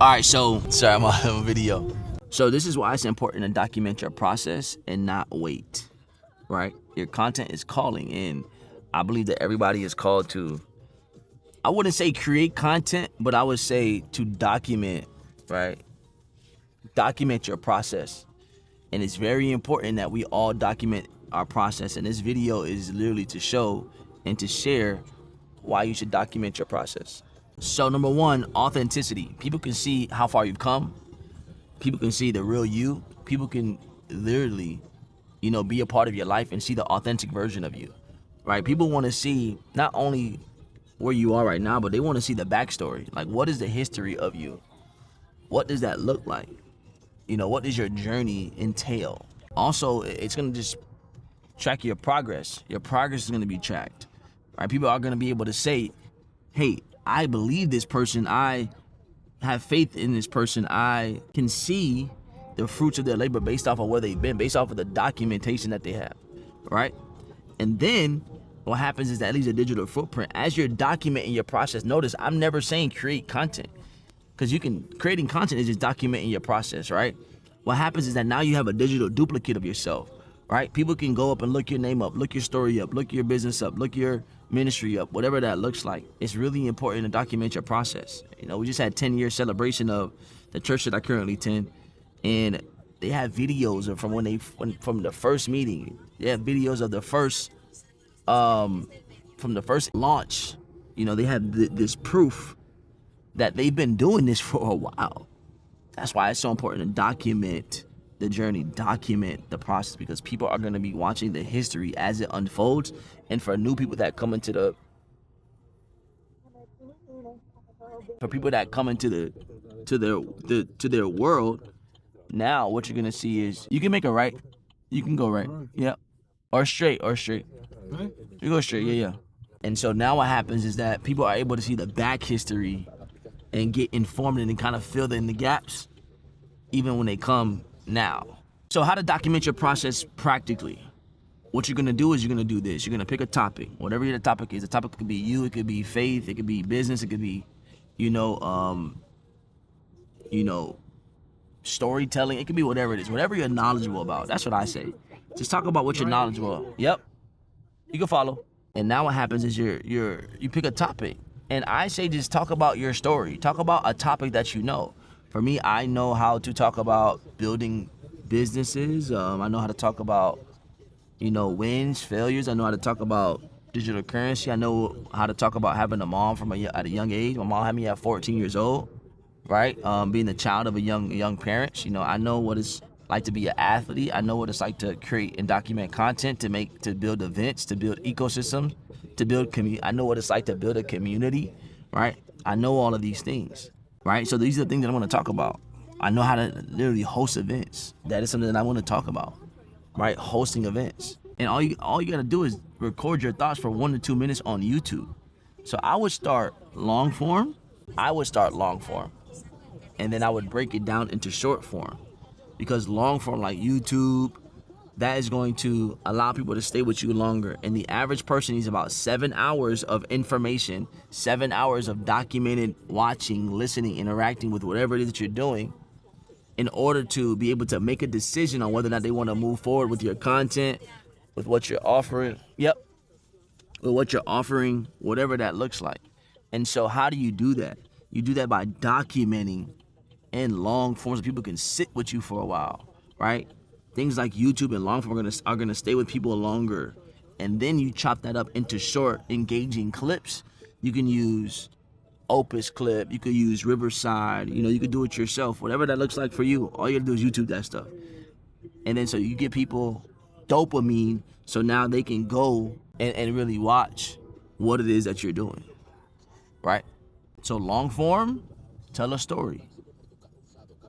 All right, so sorry, I'm on a video. So this is why it's important to document your process and not wait, right? Your content is calling, and I believe that everybody is called to, I wouldn't say create content, but I would say to document, right? Document your process. And it's very important that we all document our process. And this video is literally to show and to share why you should document your process. So number one, authenticity. People can see how far you've come. People can see the real you. People can literally, be a part of your life and see the authentic version of you, right? People want to see not only where you are right now, but they want to see the backstory. Like, what is the history of you? What does that look like? What does your journey entail? Also, it's going to just track your progress. Your progress is going to be tracked, right? People are going to be able to say, hey, I believe this person. I have faith in this person. I can see the fruits of their labor based off of where they've been, based off of the documentation that they have, right? And then what happens is that leaves a digital footprint. As you're documenting your process, notice I'm never saying create content, because creating content is just documenting your process, right? What happens is that now you have a digital duplicate of yourself, right? People can go up and look your name up, look your story up, look your business up, look your ministry up, whatever that looks like. It's really important to document your process. We just had 10-year celebration of the church that I currently attend, and they have videos of from the first meeting. They have videos of the first from the first launch. They have this proof that they've been doing this for a while. That's why it's so important to document the journey, document the process, because people are going to be watching the history as it unfolds. And for new people that come into their world, now what you're going to see is you can make a right, you can go right, yeah, or straight. You go straight, yeah. And so now what happens is that people are able to see the back history and get informed and kind of fill in the gaps even when they come now. So how to document your process practically. What you're gonna do is you're gonna do this. You're gonna pick a topic, whatever the topic is. The topic could be you, it could be faith, it could be business, it could be, storytelling. It could be whatever it is, whatever you're knowledgeable about. That's what I say. Just talk about what you're knowledgeable about. Yep, you can follow. And now what happens is you pick a topic. And I say just talk about your story. Talk about a topic that you know. For me, I know how to talk about building businesses. I know how to talk about, wins, failures. I know how to talk about digital currency. I know how to talk about having a mom at a young age. My mom had me at 14 years old, right? Being the child of a young parent. I know what it's like to be an athlete. I know what it's like to create and document content, to build events, to build ecosystems, to build community. I know what it's like to build a community, right? I know all of these things, right? So these are the things that I want to talk about. I know how to literally host events. That is something that I want to talk about, right? Hosting events. And all you got to do is record your thoughts for 1 to 2 minutes on YouTube. So I would start long form. And then I would break it down into short form, because long form like YouTube, that is going to allow people to stay with you longer. And the average person needs about 7 hours of information, 7 hours of documented watching, listening, interacting with whatever it is that you're doing, in order to be able to make a decision on whether or not they want to move forward with your content, with what you're offering. Yep. With what you're offering, whatever that looks like. And so how do you do that? You do that by documenting in long forms so people can sit with you for a while, right? Things like YouTube and long form are gonna stay with people longer. And then you chop that up into short, engaging clips. You can use Opus Clip, you could use Riverside, you could do it yourself, whatever that looks like for you. All you gotta do is YouTube that stuff. And then so you give people dopamine, so now they can go and really watch what it is that you're doing, right? So long form, tell a story.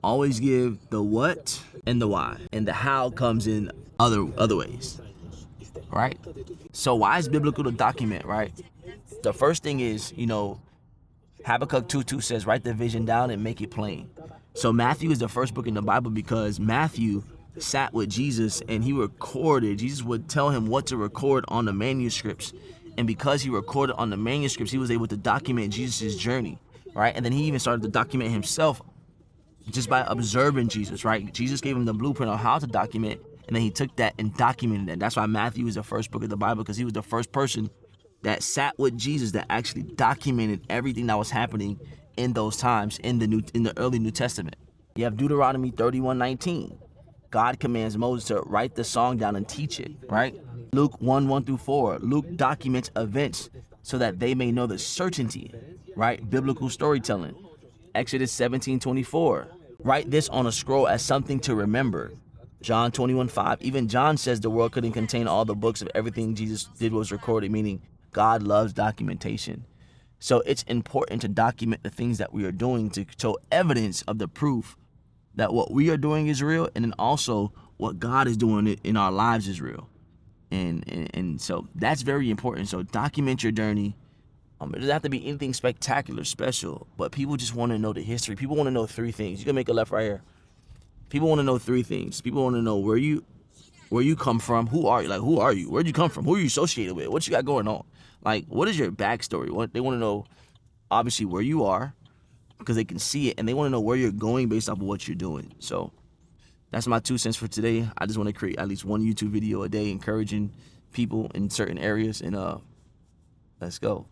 Always give the what and the why, and the how comes in other ways, right? So why is biblical to document, right? The first thing is, Habakkuk 2:2 says, write the vision down and make it plain. So Matthew is the first book in the Bible because Matthew sat with Jesus and he recorded. Jesus would tell him what to record on the manuscripts. And because he recorded on the manuscripts, he was able to document Jesus' journey, right? And then he even started to document himself just by observing Jesus, right? Jesus gave him the blueprint on how to document, and then he took that and documented it. That's why Matthew is the first book of the Bible, because he was the first person that sat with Jesus that actually documented everything that was happening in those times in the early New Testament. You have Deuteronomy 31:19. God commands Moses to write the song down and teach it, right? Luke 1:1-4. Luke documents events so that they may know the certainty, right? Biblical storytelling. Exodus 17:24. Write this on a scroll as something to remember. John 21:5. Even John says the world couldn't contain all the books of everything Jesus did was recorded, meaning God loves documentation. So it's important to document the things that we are doing to show evidence of the proof that what we are doing is real, and then also what God is doing in our lives is real. And so that's very important. So document your journey. It doesn't have to be anything spectacular, special, but people just want to know the history. People want to know three things. You can make a left right here. People want to know three things. People want to know where you come from. Who are you? Like, who are you? Where'd you come from? Who are you associated with? What you got going on? Like, what is your backstory? They want to know, obviously, where you are, because they can see it, and they want to know where you're going based off of what you're doing. So that's my 2 cents for today. I just want to create at least one YouTube video a day encouraging people in certain areas, and let's go.